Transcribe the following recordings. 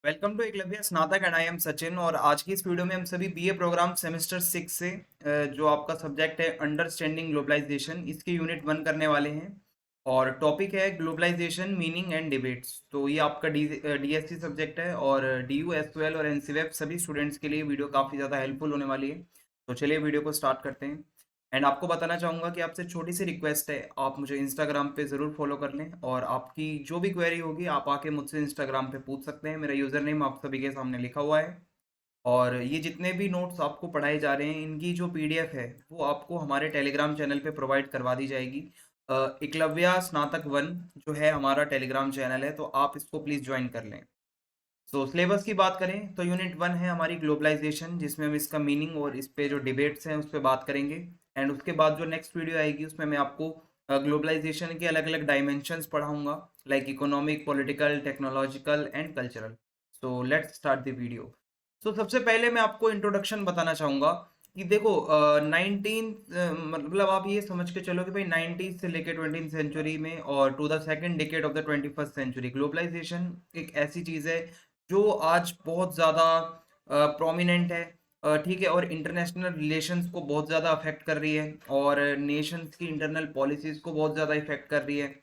Welcome to Eklavya स्नातक and I am Sachin. और आज की इस वीडियो में हम सभी बीए प्रोग्राम सेमेस्टर 6 से जो आपका सब्जेक्ट है अंडरस्टैंडिंग ग्लोबलाइजेशन, इसके यूनिट 1 करने वाले हैं। और टॉपिक है ग्लोबलाइजेशन मीनिंग एंड डिबेट्स। तो ये आपका डीएससी सब्जेक्ट है और डीयू एसक्यूएल और एनसीवेब सभी स्टूडेंट्स के लिए वीडियो काफ़ी ज़्यादा हेल्पफुल होने वाली है। तो चलिए वीडियो को स्टार्ट करते हैं। एंड आपको बताना चाहूँगा कि आपसे छोटी सी रिक्वेस्ट है, आप मुझे इंस्टाग्राम पे ज़रूर फॉलो कर लें और आपकी जो भी क्वेरी होगी आप आके मुझसे इंस्टाग्राम पे पूछ सकते हैं। मेरा यूज़र नेम आप सभी के सामने लिखा हुआ है। और ये जितने भी नोट्स आपको पढ़ाए जा रहे हैं इनकी जो पीडीएफ है वो आपको हमारे टेलीग्राम चैनल पे प्रोवाइड करवा दी जाएगी। एकलव्य स्नातक 1 जो है हमारा टेलीग्राम चैनल है, तो आप इसको प्लीज़ ज्वाइन कर लें। तो सिलेबस की बात करें तो यूनिट 1 है हमारी ग्लोबलाइजेशन, जिसमें हम इसका मीनिंग और इस पे जो डिबेट्स हैं उस पर बात करेंगे। एंड उसके बाद जो नेक्स्ट वीडियो आएगी उसमें मैं आपको ग्लोबलाइजेशन के अलग अलग डायमेंशंस पढ़ाऊंगा, like economic, political, technological and cultural. So let's start the video. तो सबसे पहले मैं आपको इंट्रोडक्शन बताना चाहूँगा कि देखो, 19 मतलब आप ये समझ के चलो कि भाई 90 से लेकर 20th सेंचुरी में और to the second decade of the 21st century globalization एक ऐसी चीज़ है जो आज बहुत ज़्यादा प्रोमिनेंट है। ठीक है, और इंटरनेशनल रिलेशंस को बहुत ज़्यादा अफेक्ट कर रही है और नेशंस की इंटरनल पॉलिसीज़ को बहुत ज़्यादा इफेक्ट कर रही है।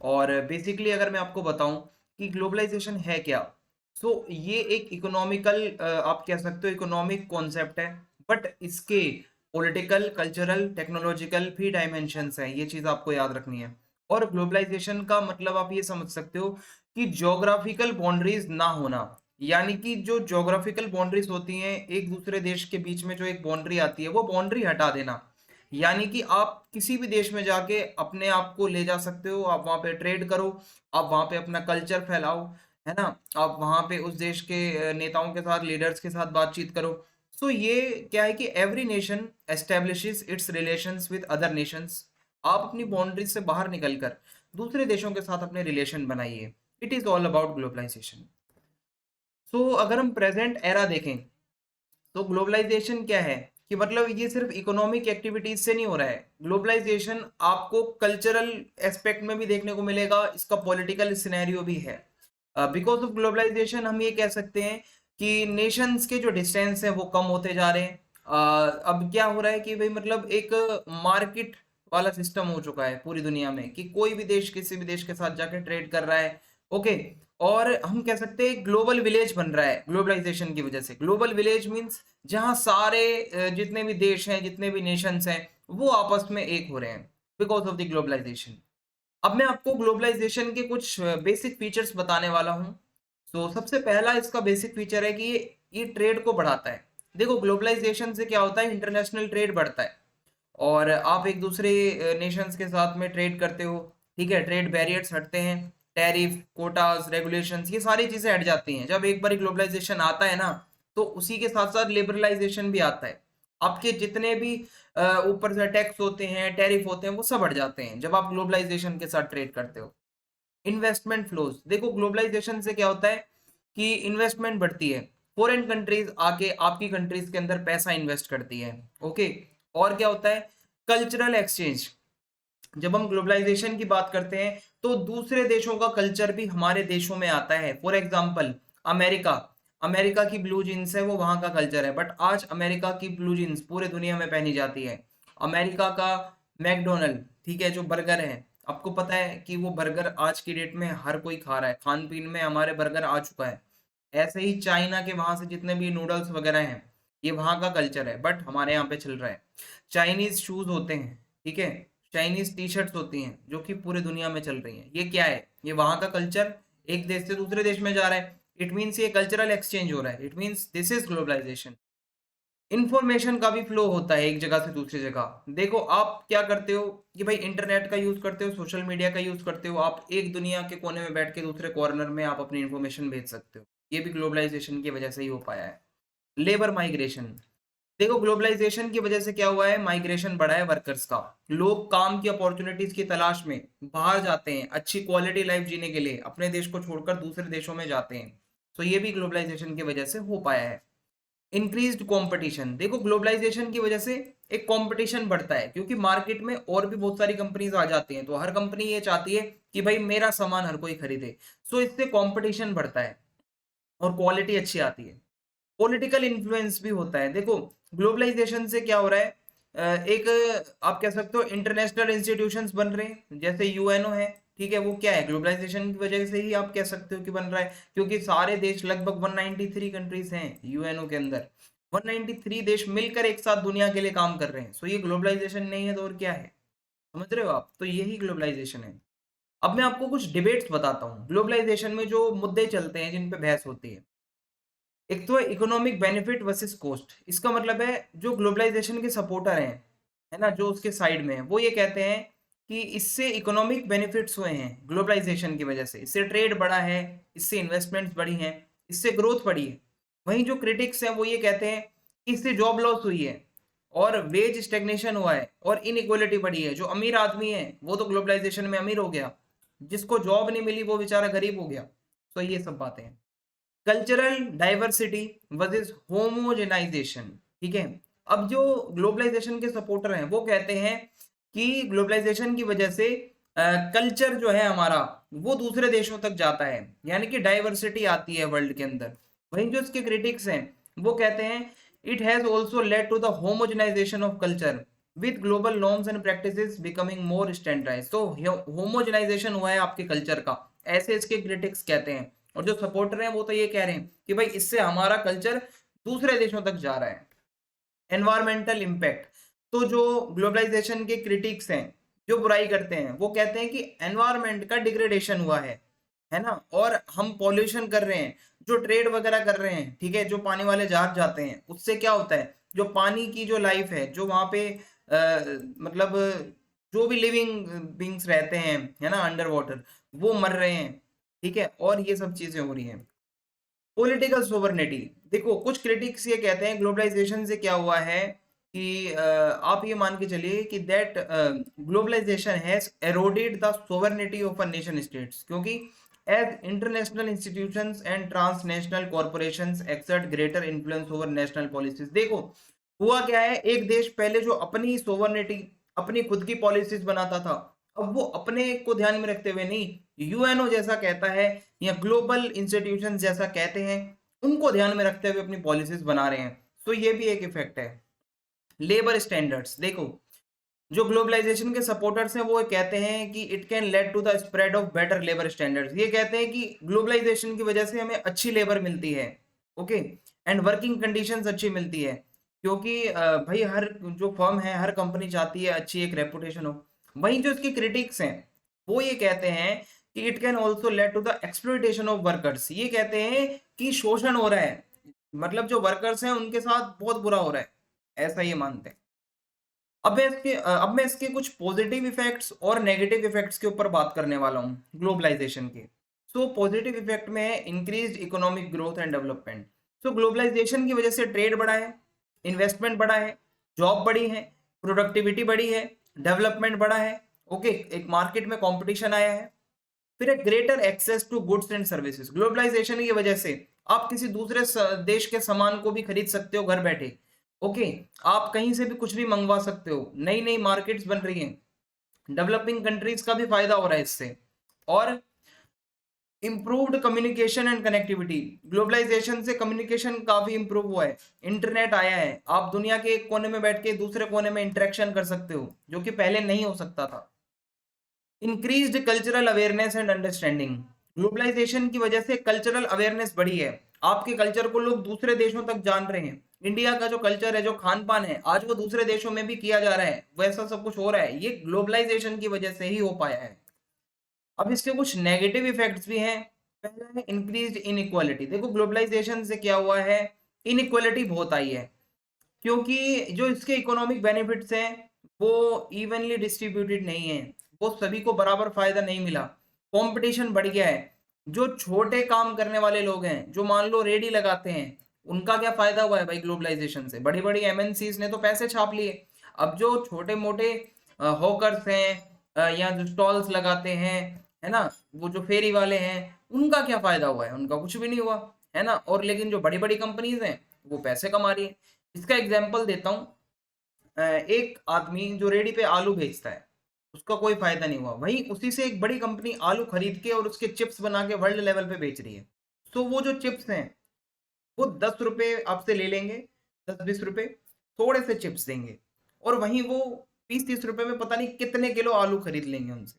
और बेसिकली अगर मैं आपको बताऊं कि ग्लोबलाइजेशन है क्या, सो ये एक इकोनॉमिकल, आप कह सकते हो इकोनॉमिक कॉन्सेप्ट है। बट इसके पॉलिटिकल, कल्चरल, टेक्नोलॉजिकल भी डायमेंशंस हैं, ये चीज़ आपको याद रखनी है। और ग्लोबलाइजेशन का मतलब आप ये समझ सकते हो कि ज्योग्राफिकल बाउंड्रीज ना होना, यानी कि जो ज्योग्राफिकल बाउंड्रीज होती हैं एक दूसरे देश के बीच में, जो एक बाउंड्री आती है वो बाउंड्री हटा देना। यानी कि आप किसी भी देश में जाके अपने आप को ले जा सकते हो, आप वहाँ पे ट्रेड करो, आप वहाँ पे अपना कल्चर फैलाओ, है ना। आप वहाँ पे उस देश के नेताओं के साथ, लीडर्स के साथ बातचीत करो। सो ये क्या है कि every nation establishes it's relations with other Nations. आप अपनी बाउंड्री से बाहर निकलकर दूसरे देशों के साथ अपने रिलेशन बनाइए। It is all about globalisation. So अगर हम प्रेजेंट एरा देखें तो ग्लोबलाइजेशन क्या है कि मतलब ये सिर्फ इकोनॉमिक एक्टिविटीज से नहीं हो रहा है। ग्लोबलाइजेशन आपको कल्चरल एस्पेक्ट में भी देखने को मिलेगा, इसका पॉलिटिकल सिनेरियो भी है। बिकॉज ऑफ ग्लोबलाइजेशन हम ये कह सकते हैं कि नेशंस के जो डिस्टेंस है वो कम होते जा रहे हैं। अब क्या हो रहा है कि भाई मतलब एक मार्केट वाला सिस्टम हो चुका है पूरी दुनिया में कि कोई भी देश किसी भी देश के साथ जाके ट्रेड कर रहा है। ओके, और हम कह सकते हैं ग्लोबल विलेज बन रहा है ग्लोबलाइजेशन की वजह से। ग्लोबल विलेज मींस जहां सारे जितने भी देश हैं, जितने भी नेशंस हैं, वो आपस में एक हो रहे हैं बिकॉज ऑफ द ग्लोबलाइजेशन। अब मैं आपको ग्लोबलाइजेशन के कुछ बेसिक फीचर्स बताने वाला हूं। तो सबसे पहला इसका बेसिक फीचर है कि ये ट्रेड को बढ़ाता है। देखो, ग्लोबलाइजेशन से क्या होता है, इंटरनेशनल ट्रेड बढ़ता है और आप एक दूसरे नेशंस के साथ में ट्रेड करते हो। ठीक है, ट्रेड बैरियर्स हटते हैं, टैरिफ, कोटास, रेगुलेशंस, ये सारी चीजें हट जाती हैं। जब एक बार ग्लोबलाइजेशन आता है ना, तो उसी के साथ साथ लिबरलाइजेशन भी आता है। आपके जितने भी ऊपर से टैक्स होते हैं, टैरिफ होते हैं, वो सब हट जाते हैं जब आप ग्लोबलाइजेशन के साथ ट्रेड करते हो। इन्वेस्टमेंट फ्लोज, देखो ग्लोबलाइजेशन से क्या होता है कि इन्वेस्टमेंट बढ़ती है। फॉरेन कंट्रीज आके आपकी कंट्रीज के अंदर पैसा इन्वेस्ट करती है। ओके, और क्या होता है, कल्चरल एक्सचेंज। जब हम ग्लोबलाइजेशन की बात करते हैं तो दूसरे देशों का कल्चर भी हमारे देशों में आता है। फॉर एग्जाम्पल, अमेरिका, अमेरिका की ब्लू जीन्स है वो वहां का कल्चर है, बट आज अमेरिका की ब्लू जीन्स पूरे दुनिया में पहनी जाती है। अमेरिका का मैकडोनल्ड, ठीक है, जो बर्गर है, आपको पता है कि वो बर्गर आज की डेट में हर कोई खा रहा है, खान पीन में हमारे बर्गर आ चुका है। ऐसे ही चाइना के वहां से जितने भी नूडल्स वगैरह हैं, ये वहां का कल्चर है, बट हमारे यहाँ पे चल रहा है। चाइनीज शूज होते हैं, ठीक है, चाइनीज टी शर्ट्स होती हैं जो कि पूरे दुनिया में चल रही हैं। ये क्या है, ये वहां का कल्चर एक देश से दूसरे देश में जा रहा है। इट मीन्स ये कल्चरल एक्सचेंज हो रहा है। It means this is globalization. Information का भी फ्लो होता है एक जगह से दूसरी जगह। देखो, आप क्या करते हो कि भाई इंटरनेट का यूज करते हो, सोशल मीडिया का यूज करते हो, आप एक दुनिया के कोने में बैठ के दूसरे कॉर्नर में आप अपनी इंफॉर्मेशन भेज सकते हो। ये भी ग्लोबलाइजेशन की वजह से ही हो पाया है। लेबर माइग्रेशन, देखो ग्लोबलाइजेशन की वजह से क्या हुआ है, माइग्रेशन बढ़ा है वर्कर्स का। लोग काम की अपॉर्चुनिटीज की तलाश में बाहर जाते हैं, अच्छी क्वालिटी लाइफ जीने के लिए अपने देश को छोड़कर दूसरे देशों में जाते हैं। तो ये भी ग्लोबलाइजेशन की वजह से हो पाया है। इंक्रीज्ड कंपटीशन, देखो ग्लोबलाइजेशन की वजह से एक कंपटीशन बढ़ता है क्योंकि मार्केट में और भी बहुत सारी कंपनीज आ जाती हैं, तो हर कंपनी ये चाहती है कि भाई मेरा सामान हर कोई खरीदे। सो इससे कंपटीशन बढ़ता है। और क्वालिटी अच्छी आती है। पॉलिटिकल इन्फ्लुएंस भी होता है। देखो ग्लोबलाइजेशन से क्या हो रहा है, एक आप कह सकते हो इंटरनेशनल इंस्टीट्यूशंस बन रहे हैं, जैसे यूएनओ है, ठीक है, वो क्या है, ग्लोबलाइजेशन की वजह से ही आप कह सकते हो कि बन रहा है, क्योंकि सारे देश लगभग 193 कंट्रीज हैं यूएनओ के अंदर, 193 देश मिलकर एक साथ दुनिया के लिए काम कर रहे हैं। सो ये ग्लोबलाइजेशन नहीं है तो और क्या है, समझ रहे हो आप, तो यही ग्लोबलाइजेशन है। अब मैं आपको कुछ डिबेट्स बताता हूँ ग्लोबलाइजेशन में, जो मुद्दे चलते हैं जिन पे बहस होती है। एक तो है इकोनॉमिक बेनिफिट वर्सेस कॉस्ट। इसका मतलब है जो ग्लोबलाइजेशन के सपोर्टर हैं, है ना, जो उसके साइड में है, वो ये कहते हैं कि इससे इकोनॉमिक बेनिफिट्स हुए हैं ग्लोबलाइजेशन की वजह से, इससे ट्रेड बढ़ा है, इससे इन्वेस्टमेंट्स बढ़ी हैं, इससे ग्रोथ बढ़ी है। वहीं जो क्रिटिक्स हैं वो ये कहते हैं कि इससे जॉब लॉस हुई है और वेज स्टेग्नेशन हुआ है और इनइक्वालिटी बढ़ी है। जो अमीर आदमी है वो तो ग्लोबलाइजेशन में अमीर हो गया, जिसको जॉब नहीं मिली वो बेचारा गरीब हो गया। तो ये सब बातें हैं। कल्चरल डाइवर्सिटी वर्सेस होमोजेनाइजेशन, ठीक है। अब जो ग्लोबलाइजेशन के सपोर्टर हैं वो कहते हैं कि ग्लोबलाइजेशन की वजह से कल्चर जो है हमारा वो दूसरे देशों तक जाता है, यानी कि डाइवर्सिटी आती है वर्ल्ड के अंदर। वहीं जो इसके क्रिटिक्स हैं वो कहते हैं it has also led to the homogenization of culture with global norms and practices becoming more standardized. तो होमोजेनाइजेशन हुआ है आपके कल्चर का, ऐसे इसके क्रिटिक्स कहते हैं। और जो सपोर्टर हैं वो तो ये कह रहे हैं कि भाई इससे हमारा कल्चर दूसरे देशों तक जा रहा है। एनवायरमेंटल इम्पैक्ट, तो जो ग्लोबलाइजेशन के क्रिटिक्स हैं, जो बुराई करते हैं, वो कहते हैं कि एनवायरमेंट का डिग्रेडेशन हुआ है ना, और हम पॉल्यूशन कर रहे हैं, जो ट्रेड वगैरह कर रहे हैं, ठीक है, जो पानी वाले जहाज जाते हैं, उससे क्या होता है, जो पानी की जो लाइफ है, जो वहां पे मतलब जो भी लिविंग बींग्स रहते हैं, है ना, अंडर वाटर, वो मर रहे हैं, ठीक है, और ये सब चीजें हो रही हैं। पॉलिटिकल सोवर्निटी, देखो कुछ क्रिटिक्स ये कहते हैं ग्लोबलाइजेशन से क्या हुआ है कि आप ये मान के चलिए कि that globalisation has eroded the sovereignty of a nation states, क्योंकि as international institutions and transnational corporations exert greater influence over national policies. देखो हुआ क्या है, एक देश पहले जो अपनी सोवर्निटी, अपनी खुद की पॉलिसीज बनाता था, अब वो अपने को ध्यान में रखते हुए नहीं, यूएनओ जैसा कहता है या ग्लोबल इंस्टीट्यूशन जैसा कहते हैं, उनको ध्यान में रखते हुए अपनी पॉलिसीज बना रहे हैं। तो ये भी एक इफेक्ट है। लेबर स्टैंडर्ड्स, देखो जो ग्लोबलाइजेशन के सपोर्टर्स हैं वो कहते हैं कि it can lead to the spread of better labour standards. ये कहते हैं कि ग्लोबलाइजेशन की वजह से हमें अच्छी लेबर मिलती है, ओके, एंड वर्किंग कंडीशंस अच्छी मिलती है, क्योंकि भाई हर जो फर्म है, हर कंपनी चाहती है अच्छी एक रेपुटेशन हो। वहीं जो इसके क्रिटिक्स हैं वो ये कहते हैं कि it can also lead to the exploitation of workers. ये कहते हैं कि शोषण हो रहा है, मतलब जो वर्कर्स हैं उनके साथ बहुत बुरा हो रहा है, ऐसा ये मानते हैं। अब मैं इसके कुछ पॉजिटिव इफेक्ट्स और नेगेटिव इफेक्ट्स के ऊपर बात करने वाला हूँ ग्लोबलाइजेशन के। सो पॉजिटिव इफेक्ट में है increased economic growth and development. So globalization की वजह से ट्रेड बढ़ा है, इन्वेस्टमेंट बढ़ा है, जॉब बढ़ी है, प्रोडक्टिविटी बढ़ी है, डेवलपमेंट बढ़ा है, ओके, एक मार्केट में कंपटीशन आया है। फिर एक greater access to goods and services. Globalization की वजह से आप किसी दूसरे देश के सामान को भी खरीद सकते हो घर बैठे, ओके, आप कहीं से भी कुछ भी मंगवा सकते हो, नई नई मार्केट्स बन रही हैं, डेवलपिंग कंट्रीज का भी फायदा हो रहा है इससे। और improved communication and connectivity, globalization से कम्युनिकेशन काफी इंप्रूव हुआ है, इंटरनेट आया है, आप दुनिया के एक कोने में बैठ के दूसरे कोने में इंटरेक्शन कर सकते हो, जो कि पहले नहीं हो सकता था। Increased cultural awareness and understanding, globalization की वजह से कल्चरल अवेयरनेस बढ़ी है, आपके कल्चर को लोग दूसरे देशों तक जान रहे हैं। इंडिया का जो कल्चर है, जो खान पान है, आज वो दूसरे देशों में भी किया जा रहा है, वैसा सब कुछ हो रहा है, ये ग्लोबलाइजेशन की वजह से ही हो पाया है। अब इसके कुछ नेगेटिव इफेक्ट्स भी हैं। पहला है इंक्रीज्ड इनइक्वालिटी। देखो ग्लोबलाइजेशन से क्या हुआ है, इनइक्वालिटी बहुत आई है, क्योंकि जो इसके इकोनॉमिक बेनिफिट्स हैं वो इवनली डिस्ट्रीब्यूटेड नहीं है, वो सभी को बराबर फायदा नहीं मिला, कंपटीशन बढ़ गया है। जो छोटे काम करने वाले लोग हैं, जो मान लो रेडी लगाते हैं, उनका क्या फायदा हुआ है भाई ग्लोबलाइजेशन से, बड़ी बड़ी एमएनसीज ने तो पैसे छाप लिए। अब जो छोटे मोटे हॉकर्स हैं या जो स्टॉल्स लगाते हैं, है ना, वो जो फेरी वाले हैं, उनका क्या फायदा हुआ है, उनका कुछ भी नहीं हुआ, है ना। और लेकिन जो बड़ी बड़ी कंपनीज हैं वो पैसे कमा रही है। इसका एग्जाम्पल देता हूँ, एक आदमी जो रेडी पे आलू बेचता है, उसका कोई फायदा नहीं हुआ, वहीं उसी से एक बड़ी कंपनी आलू खरीद के और उसके चिप्स बना के वर्ल्ड लेवल पे बेच रही है। तो वो जो चिप्स हैं वो 10 रुपए आपसे ले लेंगे, 10-20 रुपए, थोड़े से चिप्स देंगे, और वहीं वो 20-30 रुपए में पता नहीं कितने किलो आलू खरीद लेंगे उनसे।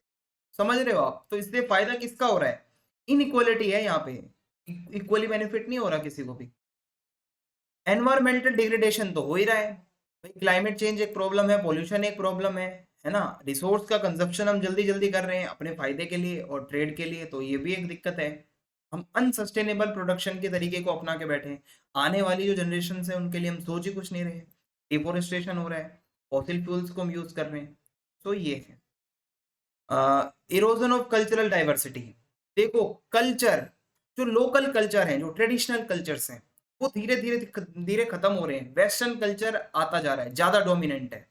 समझ रहे हो आप? तो इससे फायदा किसका हो रहा है? इनइक्वालिटी है यहाँ पे, इक्वली बेनिफिट नहीं हो रहा किसी को भी। एनवायरमेंटल डिग्रेडेशन तो हो ही रहा है भाई, क्लाइमेट चेंज एक प्रॉब्लम है, पॉल्यूशन एक प्रॉब्लम है ना। रिसोर्स का कंजप्शन हम जल्दी जल्दी कर रहे हैं अपने फायदे के लिए और ट्रेड के लिए, तो ये भी एक दिक्कत है। हम अनसस्टेनेबल प्रोडक्शन के तरीके को अपना के बैठे हैं। आने वाली जो जनरेशन है उनके लिए हम सोच ही कुछ नहीं रहे। डिफोरेस्टेशन हो रहा है, फॉसिल फ्यूल्स को हम यूज कर रहे हैं। तो ये है इरोजन ऑफ कल्चरल डाइवर्सिटी। देखो कल्चर, जो लोकल कल्चर है, जो ट्रेडिशनल कल्चर्स हैं, वो धीरे धीरे धीरे खत्म हो रहे हैं। वेस्टर्न कल्चर आता जा रहा है, ज्यादा डोमिनेंट है।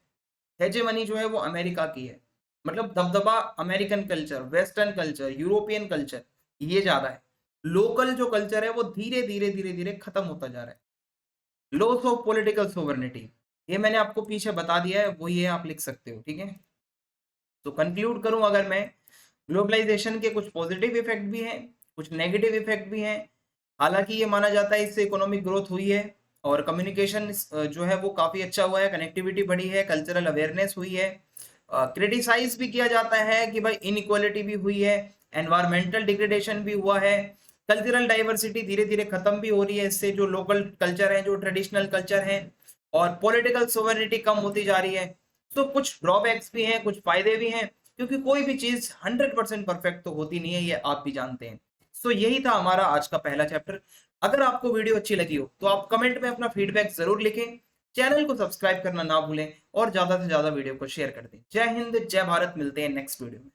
हेजेमनी जो है वो अमेरिका की है, मतलब दबदबा American culture, western culture, European culture, ये ज्यादा है। लोकल जो कल्चर है वो धीरे धीरे धीरे धीरे खत्म होता जा रहा है। लॉस ऑफ पॉलिटिकल सोवरेनिटी, ये मैंने आपको पीछे बता दिया है, वो ये आप लिख सकते हो, ठीक है। तो कंक्लूड करूं अगर मैं, ग्लोबलाइजेशन के कुछ पॉजिटिव इफेक्ट भी हैं, कुछ नेगेटिव इफेक्ट भी हैं। हालांकि ये माना जाता है इससे इकोनॉमिक ग्रोथ हुई है और कम्युनिकेशन जो है वो काफी अच्छा हुआ है, कनेक्टिविटी बढ़ी है, कल्चरल अवेयरनेस हुई है। क्रिटिसाइज भी किया जाता है कि भाई इनइक्वालिटी भी हुई है, एनवायरमेंटल डिग्रेडेशन भी हुआ है, कल्चरल डाइवर्सिटी धीरे धीरे खत्म भी हो रही है इससे, जो लोकल कल्चर है, जो ट्रेडिशनल कल्चर है, और पॉलिटिकल सोवरेनिटी कम होती जा रही है। तो कुछ ड्रॉबैक्स भी हैं, कुछ फायदे भी हैं, क्योंकि कोई भी चीज 100% परफेक्ट तो होती नहीं है, ये आप भी जानते हैं। सो यही था हमारा आज का पहला चैप्टर। अगर आपको वीडियो अच्छी लगी हो तो आप कमेंट में अपना फीडबैक जरूर लिखें, चैनल को सब्सक्राइब करना ना भूलें और ज्यादा से ज्यादा वीडियो को शेयर कर दें। जय हिंद, जय भारत, मिलते हैं नेक्स्ट वीडियो में।